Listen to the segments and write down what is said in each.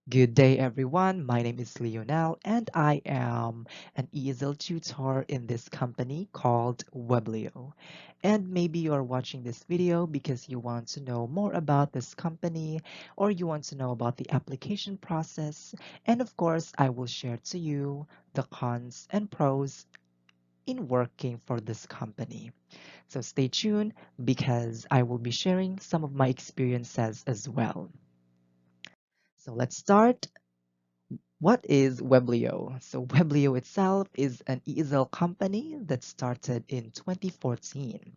Good day, everyone. My name is Leonil, and I am an ESL tutor in this company called Weblio. And maybe you are watching this video because you want to know more about this company or you want to know about the application process. And of course, I will share to you the cons and pros in working for this company. So stay tuned because I will be sharing some of my experiences as well. So let's start. What is Weblio? So Weblio itself is an ESL company that started in 2014.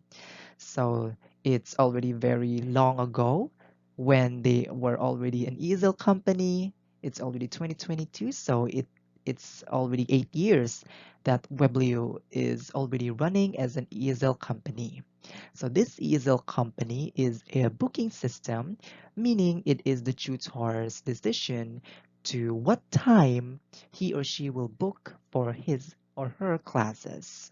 So it's already very long ago when they were already an ESL company. It's already 2022, so it's already 8 years that Weblio is already running as an ESL company. So this ESL company is a booking system, meaning it is the tutor's decision to what time he or she will book for his or her classes.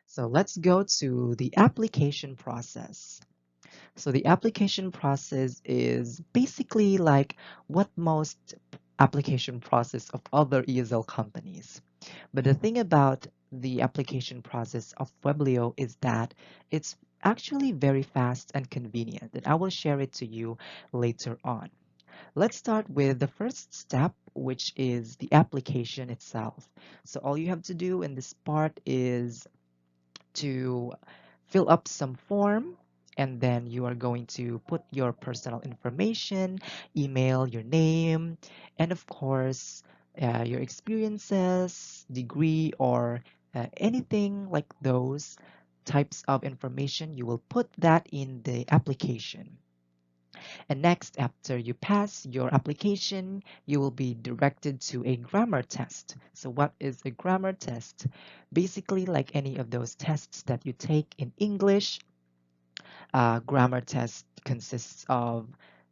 So let's go to the application process. So the application process is basically like what most application process of other ESL companies. But the thing about the application process of Weblio is that it's actually very fast and convenient, and I will share it to you later on. Let's start with the first step, which is the application itself. So all you have to do in this part is to fill up some form, and then you are going to put your personal information, email, your name, and of course, your experiences, degree, or anything like those types of information. You will put that in the application. And next, after you pass your application, you will be directed to a grammar test. So what is a grammar test? Basically, like any of those tests that you take in English, grammar test consists of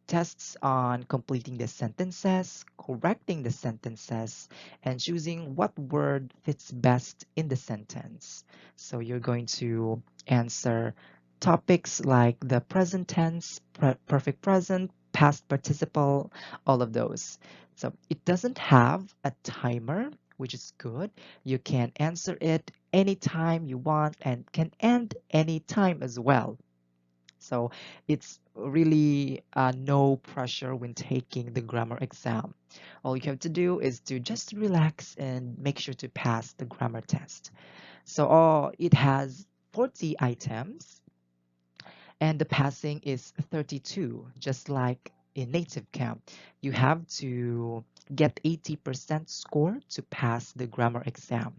tests on completing the sentences, correcting the sentences, and choosing what word fits best in the sentence. So you're going to answer topics like the present tense, perfect present, past participle, all of those. So it doesn't have a timer, which is good. You can answer it anytime you want and can end anytime as well. So it's really no pressure when taking the grammar exam. All you have to do is to just relax and make sure to pass the grammar test. So it has 40 items and the passing is 32, just like in native camp. You have to get 80% score to pass the grammar exam.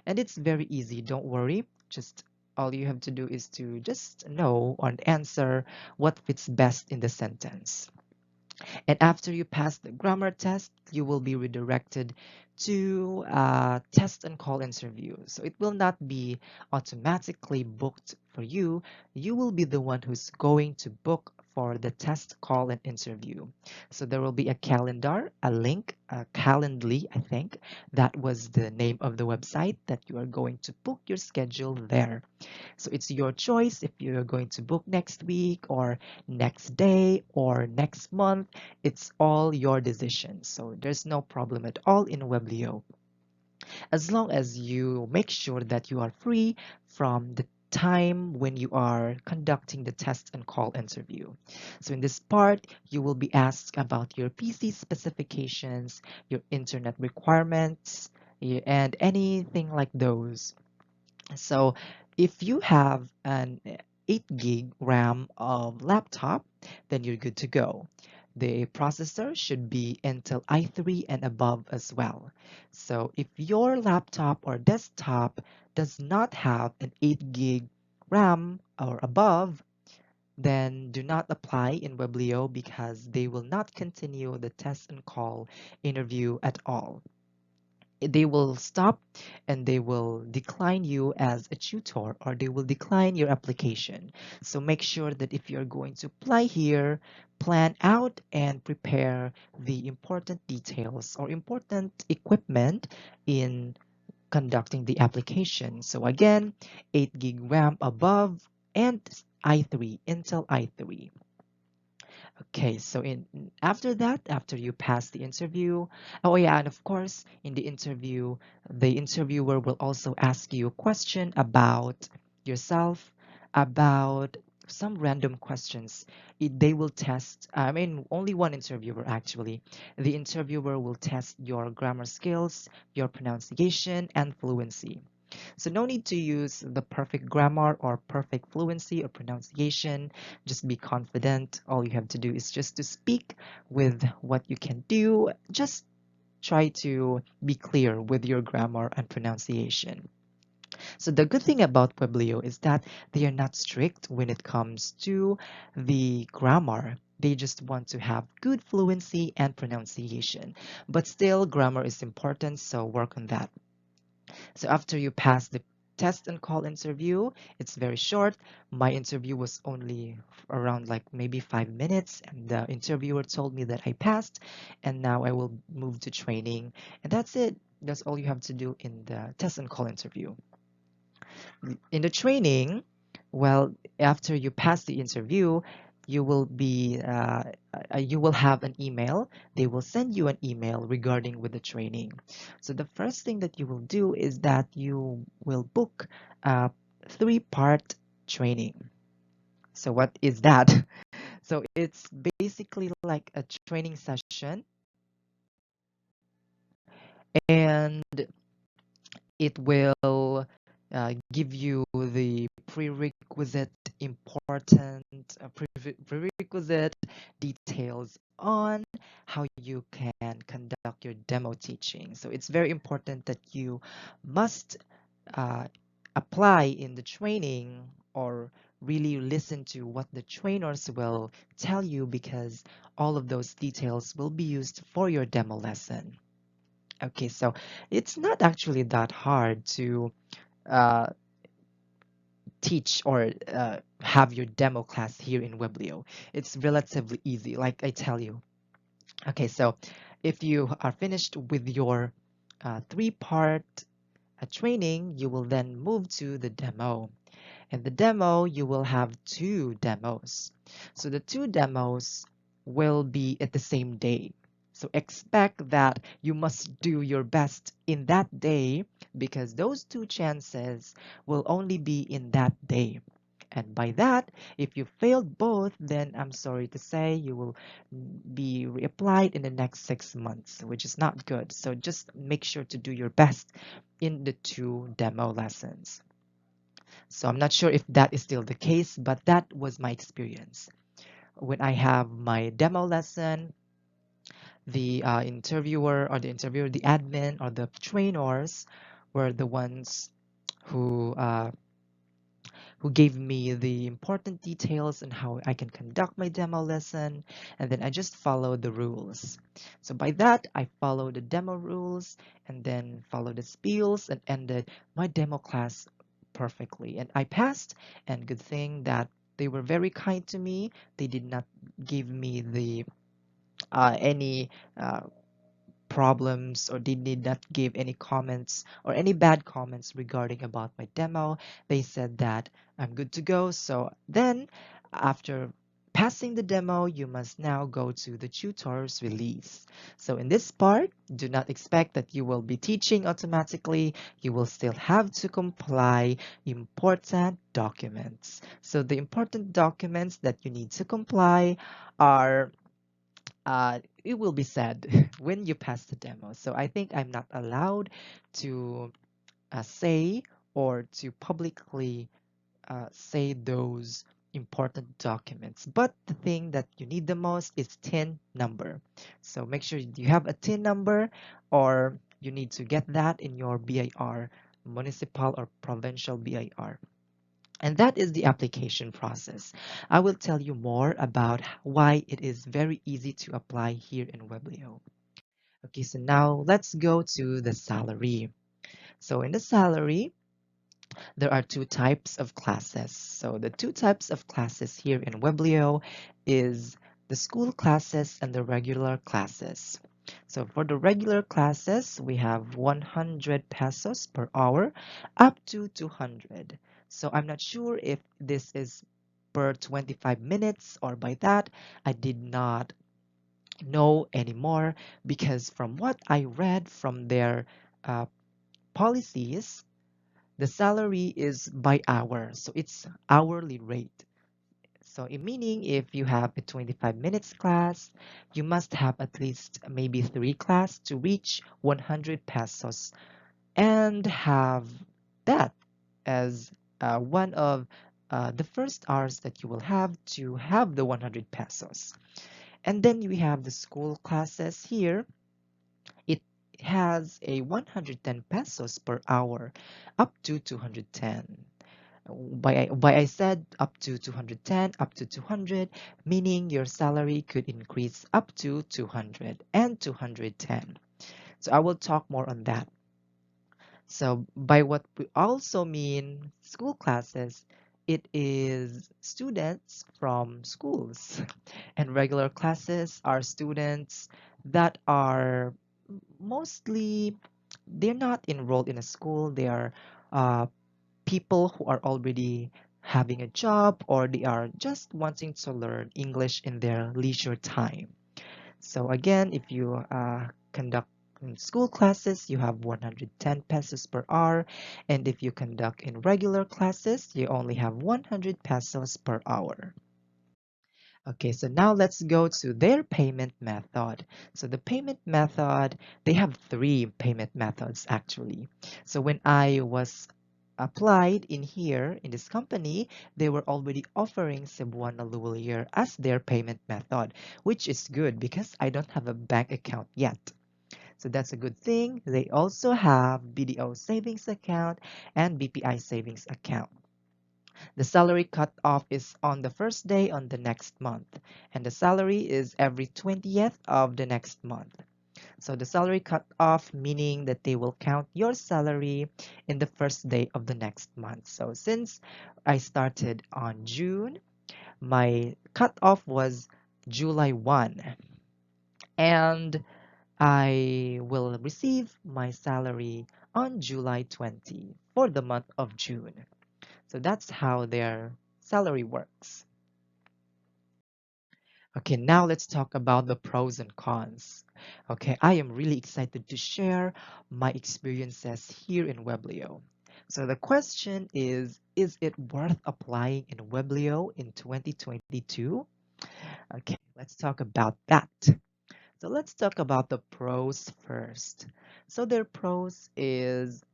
And it's very easy, don't worry. Just all you have to do is to just know and answer what fits best in the sentence. And after you pass the grammar test, you will be redirected to a test and call interview. So it will not be automatically booked for you. You will be the one who's going to book for the test, call, and interview. So there will be a calendar, a link, a Calendly, I think. That was the name of the website that you are going to book your schedule there. So it's your choice if you're going to book next week or next day or next month. It's all your decision. So there's no problem at all in Weblio. As long as you make sure that you are free from the time when you are conducting the test and call interview. So in this part, you will be asked about your PC specifications, your internet requirements, and anything like those. So if you have an 8 gig RAM of laptop, then you're good to go. The processor should be Intel i3 and above as well. So if your laptop or desktop does not have an 8 gig RAM or above, then do not apply in Weblio because they will not continue the test and call interview at all. They will stop and they will decline you as a tutor or they will decline your application. So make sure that if you're going to apply here, plan out and prepare the important details or important equipment in conducting the application. So again, 8 gig RAM above and i3, Intel i3. Okay, so in after that, after you pass the interview, oh yeah, and of course, in the interviewer will also ask you a question about yourself, about some random questions. They will test, I mean, only one interviewer actually. The interviewer will test your grammar skills, your pronunciation, and fluency. So no need to use the perfect grammar or perfect fluency or pronunciation. Just be confident. All you have to do is just to speak with what you can do. Just try to be clear with your grammar and pronunciation. So the good thing about Weblio is that they are not strict when it comes to the grammar. They just want to have good fluency and pronunciation. But still, grammar is important, so work on that. So after you pass the test and call interview, it's very short. My interview was only around like maybe 5 minutes, and the interviewer told me that I passed, and now I will move to training. And that's it. That's all you have to do in the test and call interview. In the training, well, after you pass the interview, you will have an email. They will send you an email regarding with the training. So the first thing that you will do is that you will book a 3-part training. So what is that? So it's basically like a training session, and it will give you the prerequisite important prerequisite details on how you can conduct your demo teaching. So it's very important that you must uh, apply in the training or really listen to what the trainers will tell you, because all of those details will be used for your demo lesson. Okay, so it's not actually that hard to uh, teach or have your demo class here in Weblio. It's relatively easy, like I tell you. Okay, so if you are finished with your 3-part training, you will then move to the demo. In the demo, you will have 2 demos. So the 2 demos will be at the same day. So expect that you must do your best in that day, because those 2 chances will only be in that day. And by that, if you failed both, then I'm sorry to say you will be reapplied in the next 6 months, which is not good. So just make sure to do your best in the 2 demo lessons. So I'm not sure if that is still the case, but that was my experience. When I have my demo lesson, the interviewer, the admin, or the trainers were the ones who uh, who gave me the important details on how I can conduct my demo lesson, and then I just followed the rules. So by that, I followed the demo rules and then followed the spiels and ended my demo class perfectly. And I passed, and good thing that they were very kind to me. They did not give me the any problems, or they did not give any comments or any bad comments regarding about my demo. They said that I'm good to go. So then after passing the demo, you must now go to the tutor's release. So in this part, do not expect that you will be teaching automatically. You will still have to comply important documents. So the important documents that you need to comply are it will be said when you pass the demo. So I think I'm not allowed to say or to publicly say those important documents. But the thing that you need the most is TIN number. So make sure you have a TIN number, or you need to get that in your BIR, municipal or provincial BIR. And that is the application process. I will tell you more about why it is very easy to apply here in Weblio. Okay, so now let's go to the salary. So in the salary, there are 2 types of classes. So the 2 types of classes here in Weblio is the school classes and the regular classes. So for the regular classes, we have 100 pesos per hour up to 200. So I'm not sure if this is per 25 minutes, or by that, I did not know anymore, because from what I read from their uh, policies, the salary is by hour. So it's hourly rate. So in meaning, if you have a 25 minutes class, you must have at least maybe 3 class to reach 100 pesos, and have that as one of the first hours that you will have to have the 100 pesos. And then we have the school classes here. It has a 110 pesos per hour up to 210. Why I said up to 210, up to 200, meaning your salary could increase up to 200 and 210. So I will talk more on that. So by what we also mean school classes, it is students from schools. And regular classes are students that are mostly, they're not enrolled in a school. They are uh, people who are already having a job, or they are just wanting to learn English in their leisure time. So again, if you conduct in school classes, you have 110 pesos per hour. And if you conduct in regular classes, you only have 100 pesos per hour. Okay, so now let's go to their payment method. So the payment method, they have 3 payment methods actually. So when I was applied in here in this company, they were already offering Cebuana Luwalier as their payment method, which is good because I don't have a bank account yet. So that's a good thing. They also have BDO savings account and BPI savings account. The salary cut-off is on the first day on the next month, and the salary is every 20th of the next month. So the salary cut-off meaning that they will count your salary in the first day of the next month. So since I started on June, my cut-off was July 1, and I will receive my salary on July 20 for the month of June. So that's how their salary works. Okay, now let's talk about the pros and cons. Okay, I am really excited to share my experiences here in Weblio. So the question is it worth applying in Weblio in 2022? Okay, let's talk about that. So let's talk about the pros first. So their pros is,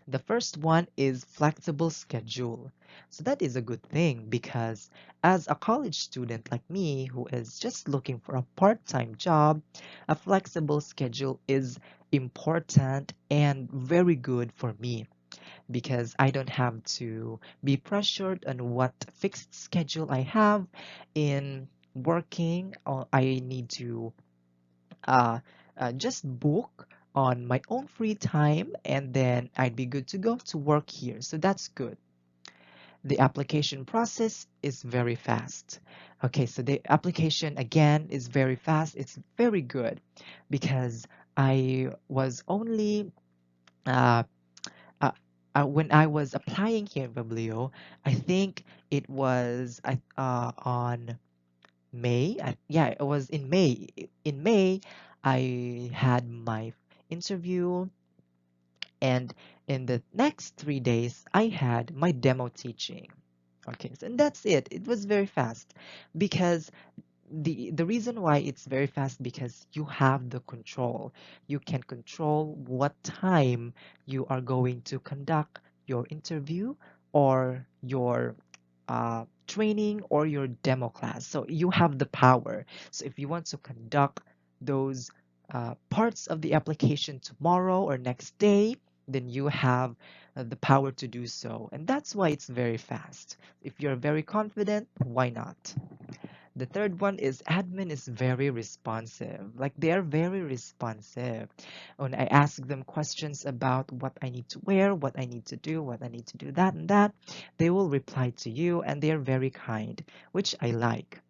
the first one is flexible schedule. So that is a good thing because as a college student like me who is just looking for a part-time job, a flexible schedule is important and very good for me because I don't have to be pressured on what fixed schedule I have in working. Or I need to uh, just book on my own free time, and then I'd be good to go to work here. So that's good. The application process is very fast. Okay, so the application again is very fast. It's very good because I was only uh, uh, when I was applying here in Biblio, I think it was on May. Yeah, it was in May. In May, I had my interview, and in the next 3 days, I had my demo teaching. Okay, so and that's it. It was very fast because the reason why it's very fast because you have the control. You can control what time you are going to conduct your interview or your training or your demo class. So you have the power. So if you want to conduct those parts of the application tomorrow or next day, then you have the power to do so. And that's why it's very fast. If you're very confident, why not? The third one is admin is very responsive. Like they are very responsive. When I ask them questions about what I need to wear, what I need to do, what I need to do, that and that, they will reply to you and they are very kind, which I like.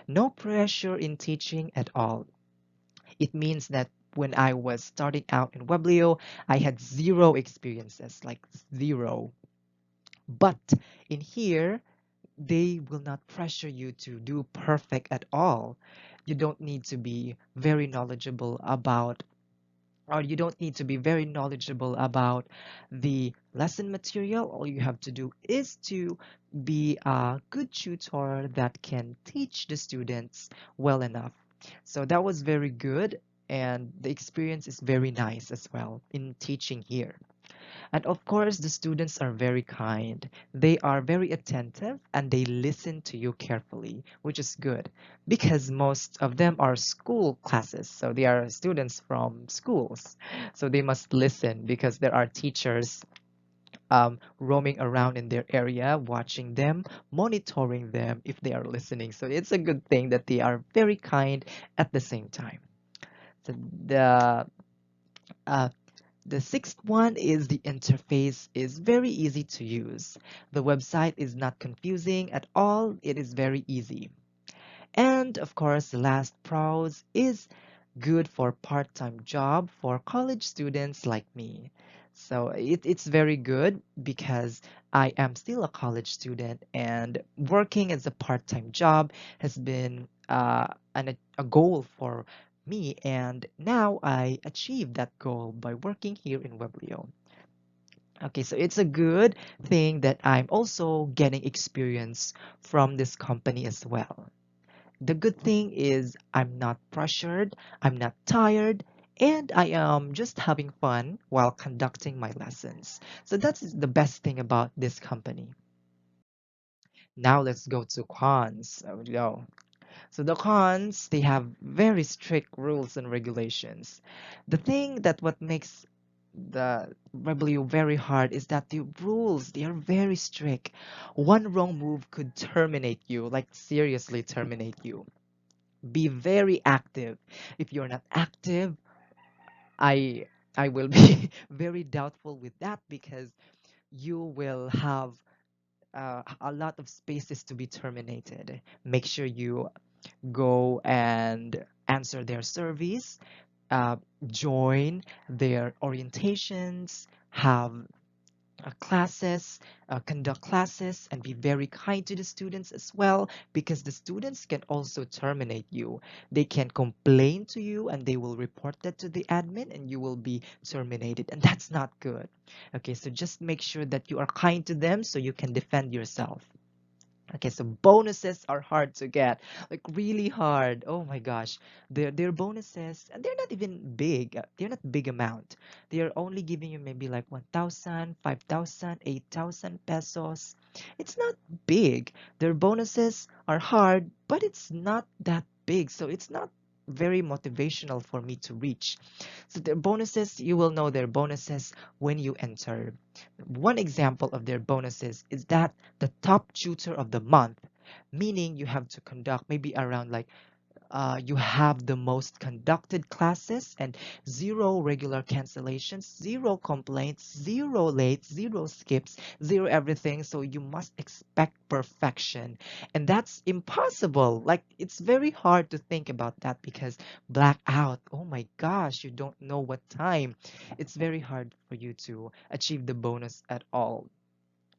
No pressure in teaching at all. It means that when I was starting out in Weblio, I had zero experiences, like zero. But in here, they will not pressure you to do perfect at all. You don't need to be very knowledgeable about, or you don't need to be very knowledgeable about the lesson material. All you have to do is to be a good tutor that can teach the students well enough. So that was very good, and the experience is very nice as well in teaching here. And of course, the students are very kind. They are very attentive and they listen to you carefully, which is good because most of them are school classes. So they are students from schools. So they must listen because there are teachers roaming around in their area, watching them, monitoring them if they are listening. So it's a good thing that they are very kind at the same time. So uh, the sixth one is the interface is very easy to use. The website is not confusing at all. It is very easy. And of course, the last pros is good for part-time job for college students like me. So it's very good because I am still a college student and working as a part-time job has been a goal for me, and now I achieved that goal by working here in Weblio. Okay, so it's a good thing that I'm also getting experience from this company as well. The good thing is I'm not pressured, I'm not tired, and I am just having fun while conducting my lessons. So that's the best thing about this company. Now let's go to cons. So we go. So the cons, they have very strict rules and regulations. The thing that what makes the Rebellion very hard is that the rules, they are very strict. One wrong move could terminate you, like seriously terminate you. Be very active. If you're not active, I I will be very doubtful with that because you will have a lot of spaces to be terminated. Make sure you go and answer their surveys, uh, join their orientations, have classes, conduct classes, and be very kind to the students as well, because the students can also terminate you. They can complain to you and they will report that to the admin and you will be terminated. And that's not good. Okay, so just make sure that you are kind to them so you can defend yourself. Okay, so bonuses are hard to get, like really hard. Oh my gosh, they're bonuses, and they're not even big. They're not big amount. They are only giving you maybe like 1,000, 5,000, 8,000 pesos. It's not big. Their bonuses are hard, but it's not that big, so it's not very motivational for me to reach. So their bonuses, you will know their bonuses when you enter. One example of their bonuses is that the top tutor of the month, meaning you have to conduct maybe around like you have the most conducted classes and zero regular cancellations, zero complaints, zero late, zero skips, zero everything. So you must expect perfection. And that's impossible. Like it's very hard to think about that because blackout, oh my gosh, you don't know what time. It's very hard for you to achieve the bonus at all.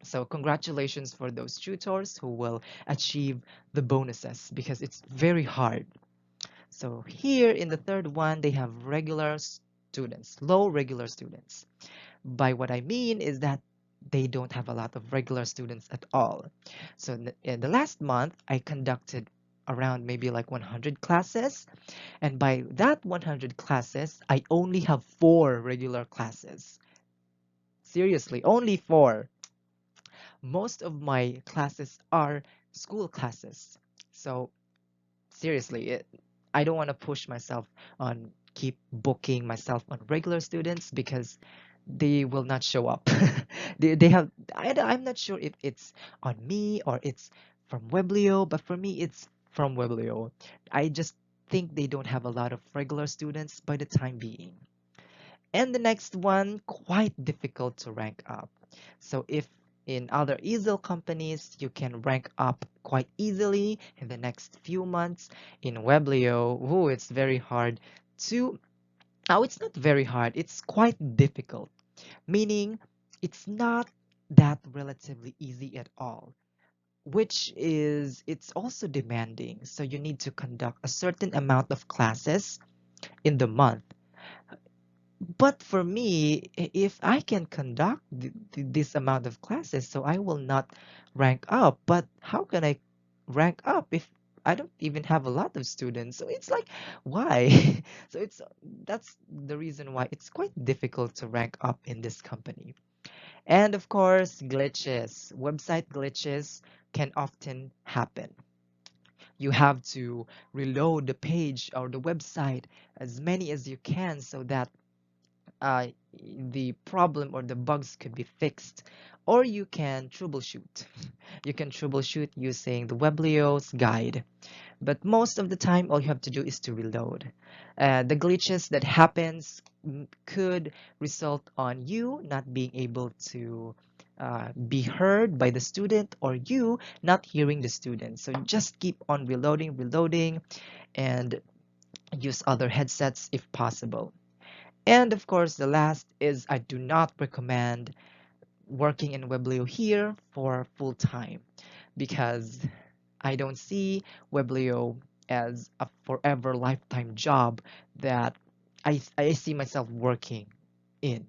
So congratulations for those tutors who will achieve the bonuses because it's very hard. So here in the third one, they have regular students, low regular students. By what I mean is that they don't have a lot of regular students at all. So in the last month, I conducted around maybe like 100 classes. And by that 100 classes, I only have 4 regular classes. Seriously, only 4. Most of my classes are school classes. So seriously, I don't want to push myself on keep booking myself on regular students because they will not show up. They have I'm not sure if it's on me or it's from Weblio, but for me it's from Weblio. I just think they don't have a lot of regular students by the time being. And the next one, quite difficult to rank up. So if in other easel companies, you can rank up quite easily in the next few months. In Weblio, ooh, it's very hard to, oh, it's not very hard, it's quite difficult, meaning it's not that relatively easy at all. which is it's also demanding. So you need to conduct a certain amount of classes in the month. But for me, if I can conduct this amount of classes, so I will not rank up. But how can I rank up if I don't even have a lot of students? So it's like, why? So that's the reason why it's quite difficult to rank up in this company. And of course, glitches. Website glitches can often happen. You have to reload the page or the website as many as you can so that uh, the problem or the bugs could be fixed. Or you can troubleshoot. You can troubleshoot using the Weblio's guide. But most of the time, all you have to do is to reload. The glitches that happens could result on you not being able to be heard by the student or you not hearing the student. So just keep on reloading, reloading, and use other headsets if possible. And of course, the last is I do not recommend working in Weblio here for full time because I don't see Weblio as a forever lifetime job that I see myself working in.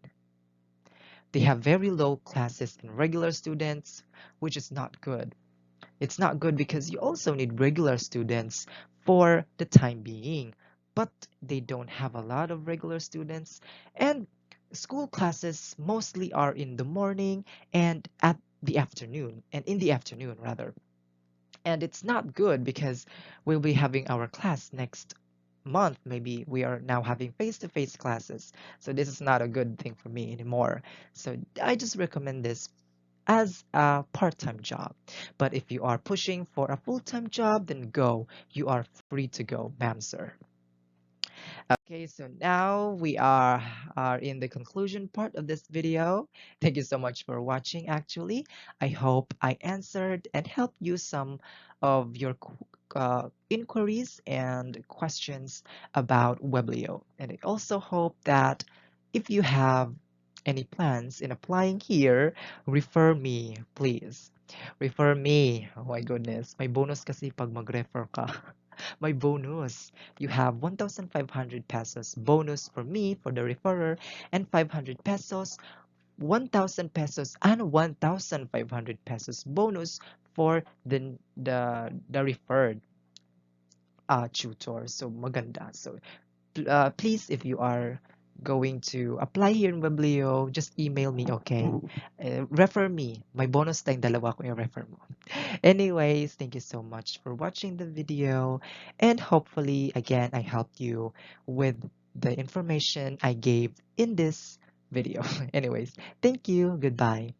They have very low classes in regular students, which is not good. It's not good because you also need regular students for the time being, but they don't have a lot of regular students. And school classes mostly are in the morning and at the afternoon, and in the afternoon rather. And it's not good because we'll be having our class next month. Maybe we are now having face-to-face classes. So this is not a good thing for me anymore. So I just recommend this as a part-time job. But if you are pushing for a full-time job, then go. You are free to go, ma'am, sir. Okay, so now we are in the conclusion part of this video. Thank you so much for watching, actually. I hope I answered and helped you some of your inquiries and questions about Weblio. And I also hope that if you have any plans in applying here, refer me, please. Refer me. Oh my goodness. May bonus kasi pag mag-refer ka. My bonus. You have 1,500 pesos bonus for me, for the referrer, and 500 pesos, 1,000 pesos, and 1,500 pesos bonus for the referred tutor. So maganda. So please, if you are going to apply here in Weblio, just email me, okay? Refer me. May bonus tayong dalawa kung i-refer mo. Anyways, thank you so much for watching the video. And hopefully, again, I helped you with the information I gave in this video. Anyways, thank you. Goodbye.